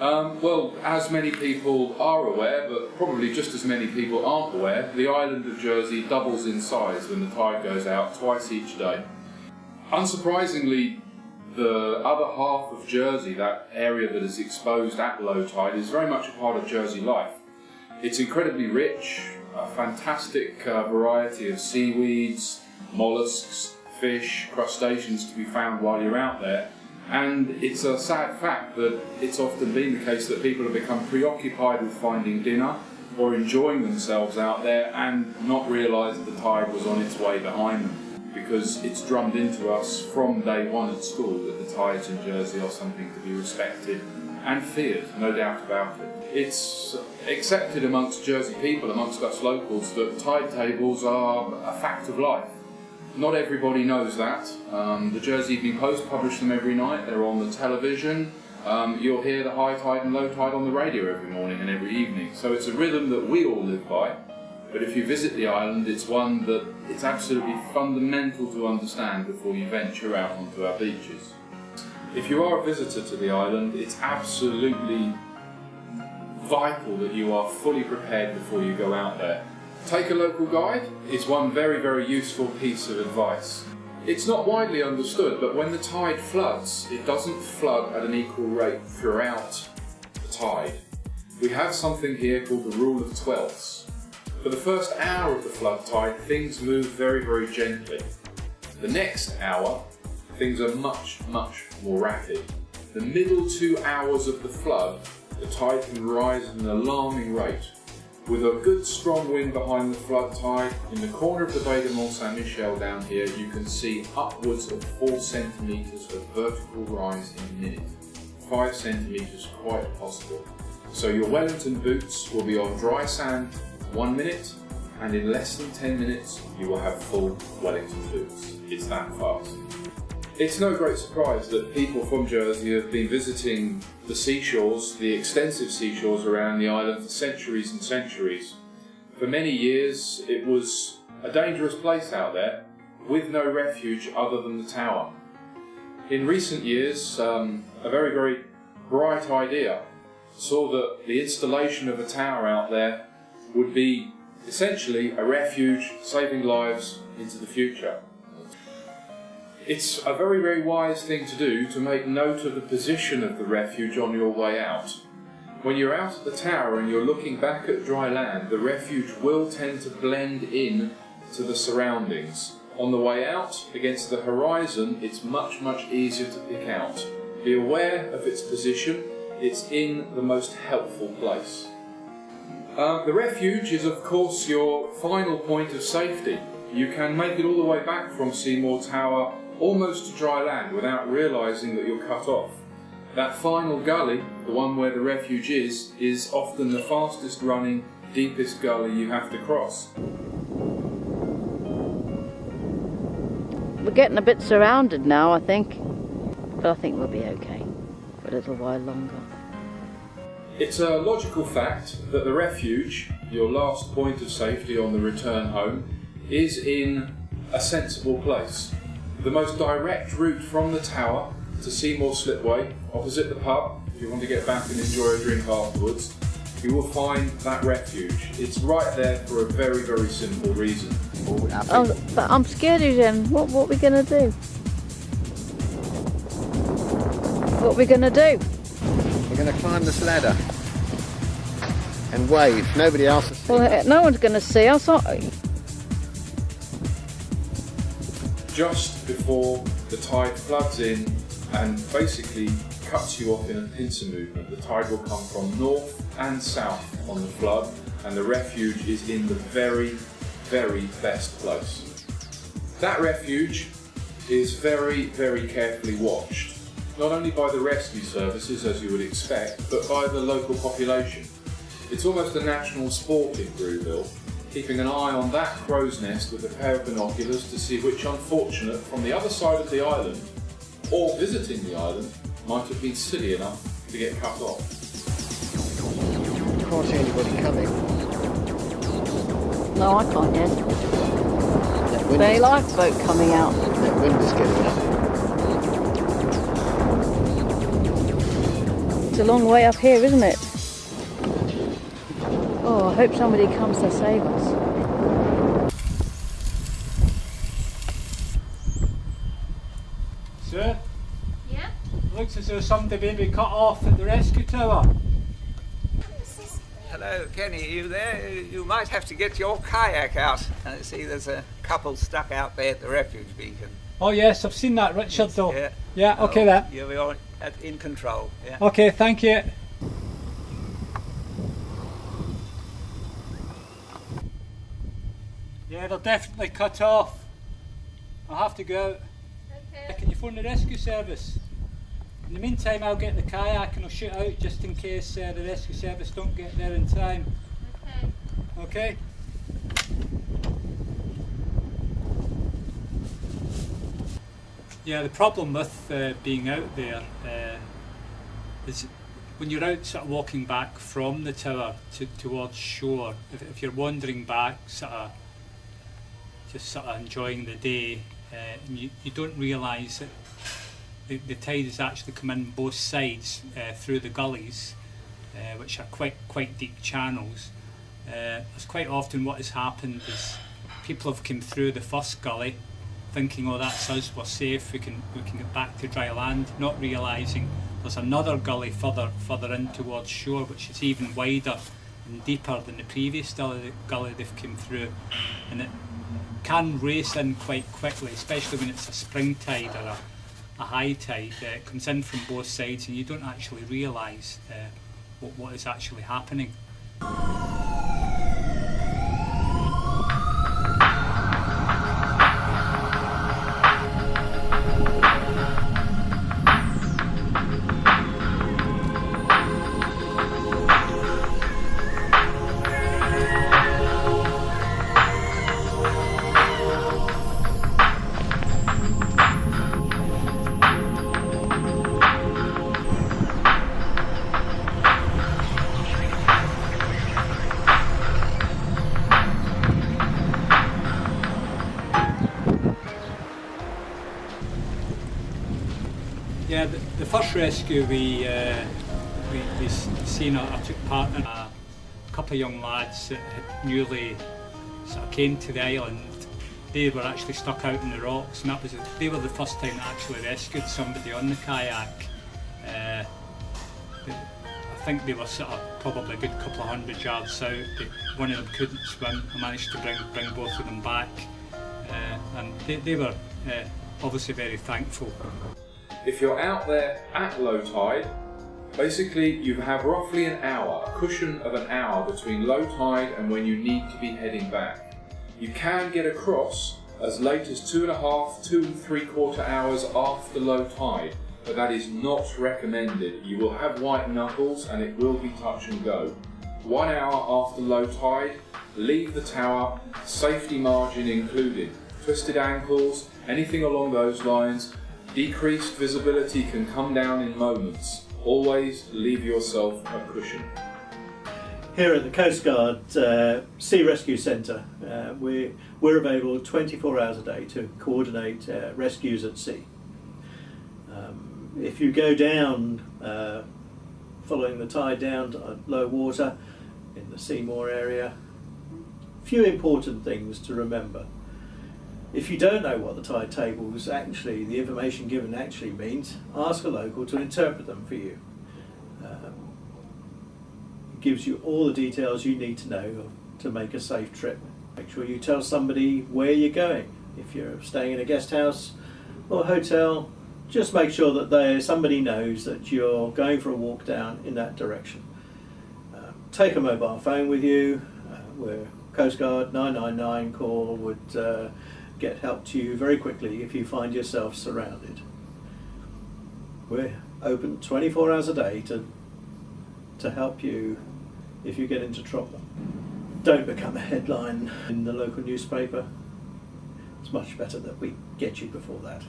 Well, as many people are aware, but probably just as many people aren't aware, the island of Jersey doubles in size when the tide goes out twice each day. Unsurprisingly, the other half of Jersey, that area that is exposed at low tide, is very much a part of Jersey life. It's incredibly rich, a fantastic variety of seaweeds, mollusks, fish, crustaceans to be found while you're out there. And it's a sad fact that it's often been the case that people have become preoccupied with finding dinner or enjoying themselves out there and not realise that the tide was on its way behind them, because it's drummed into us from day one at school that the tides in Jersey are something to be respected and feared, no doubt about it. It's accepted amongst Jersey people, amongst us locals, that tide tables are a fact of life. Not everybody knows that. The Jersey Evening Post publish them every night. They're on the television. You'll hear the high tide and low tide on the radio every morning and every evening. So it's a rhythm that we all live by. But if you visit the island, it's one that it's absolutely fundamental to understand before you venture out onto our beaches. If you are a visitor to the island, it's absolutely vital that you are fully prepared before you go out there. Take a local guide is one very, very useful piece of advice. It's not widely understood, but when the tide floods, it doesn't flood at an equal rate throughout the tide. We have something here called the rule of twelfths. For the first hour of the flood tide, things move very, very gently. The next hour, things are much, much more rapid. The middle 2 hours of the flood, the tide can rise at an alarming rate. With a good strong wind behind the flood tide, in the corner of the Bay de Mont Saint-Michel down here, you can see upwards of 4 centimetres of vertical rise in a minute. 5 centimetres quite possible. So your Wellington boots will be on dry sand 1 minute, and in less than 10 minutes you will have full Wellington boots. It's that fast. It's no great surprise that people from Jersey have been visiting the seashores, the extensive seashores around the island for centuries and centuries. For many years it was a dangerous place out there, with no refuge other than the tower. In recent years, a very, very bright idea saw that the installation of a tower out there would be essentially a refuge saving lives into the future. It's a very, very wise thing to do to make note of the position of the refuge on your way out. When you're out at the tower and you're looking back at dry land, the refuge will tend to blend in to the surroundings. On the way out, against the horizon, it's much, much easier to pick out. Be aware of its position. It's in the most helpful place. The refuge is, of course, your final point of safety. You can make it all the way back from Seymour Tower almost to dry land without realising that you're cut off. That final gully, the one where the refuge is often the fastest running, deepest gully you have to cross. We're getting a bit surrounded now, I think, but I think we'll be okay for a little while longer. It's a logical fact that the refuge, your last point of safety on the return home, is in a sensible place. The most direct route from the tower to Seymour Slipway, opposite the pub, if you want to get back and enjoy a drink afterwards, you will find that refuge. It's right there for a very, very simple reason. Oh, but I'm scared again. What are we going to do? What are we going to do? We're going to climb this ladder and wave. Nobody else will see. Well, no one's going to see us. Just before the tide floods in and basically cuts you off in a pincer movement, the tide will come from north and south on the flood, and the refuge is in the very, very best place. That refuge is very, very carefully watched, not only by the rescue services, as you would expect, but by the local population. It's almost a national sport in Brewville, keeping an eye on that crow's nest with a pair of binoculars to see which unfortunate from the other side of the island, or visiting the island, might have been silly enough to get cut off. Can't see anybody coming. No, I can't yet. There's a lifeboat coming out. That wind is getting up. a long way up here, isn't it? Oh, I hope somebody comes to save us. Sir? Yeah? Looks as though somebody maybe cut off at the rescue tower. Hello, Kenny, are you there? You might have to get your kayak out. See, there's a couple stuck out there at the refuge beacon. Oh yes, I've seen that, Richard, though. Yeah. Yeah, okay then. You're in control. Yeah. Okay, thank you. Yeah, they're definitely cut off. I'll have to go out. Okay. Can you phone the rescue service? In the meantime, I'll get the kayak and I'll shoot out just in case the rescue service don't get there in time. Okay. Okay? Yeah, the problem with being out there is when you're out sort of walking back from the tower towards shore, if you're wandering back just sort of enjoying the day, and you don't realise that the tide has actually come in both sides through the gullies, which are quite deep channels. It's quite often what has happened is people have come through the first gully thinking, oh, that's us, we're safe, we can get back to dry land, not realising there's another gully further in towards shore, which is even wider and deeper than the previous gully they've come through, and it can race in quite quickly, especially when it's a spring tide or a high tide. It comes in from both sides and you don't actually realise what is actually happening. Yeah, the first rescue we seen, I took part in a couple of young lads that had newly sort of came to the island. They were actually stuck out in the rocks, and they were the first time I actually rescued somebody on the kayak. I think they were sort of probably a good couple of 100 yards out. One of them couldn't swim. I managed to bring both of them back, and they were obviously very thankful. If you're out there at low tide, basically you have roughly an hour, a cushion of an hour between low tide and when you need to be heading back. You can get across as late as 2 3/4 hours after low tide, but that is not recommended. You will have white knuckles and it will be touch and go. 1 hour after low tide, leave the tower, safety margin included. Twisted ankles, anything along those lines. Decreased visibility can come down in moments. Always leave yourself a cushion. Here at the Coast Guard Sea Rescue Centre, we're available 24 hours a day to coordinate rescues at sea. If you go down, following the tide down to low water in the Seymour area, few important things to remember. If you don't know what the tide tables actually, the information given actually means, ask a local to interpret them for you. It gives you all the details you need to know to make a safe trip. Make sure you tell somebody where you're going. If you're staying in a guest house or hotel, just make sure that somebody knows that you're going for a walk down in that direction. Take a mobile phone with you. Where Coast Guard 999 call would get help to you very quickly if you find yourself surrounded. We're open 24 hours a day to help you if you get into trouble. Don't become a headline in the local newspaper. It's much better that we get you before that.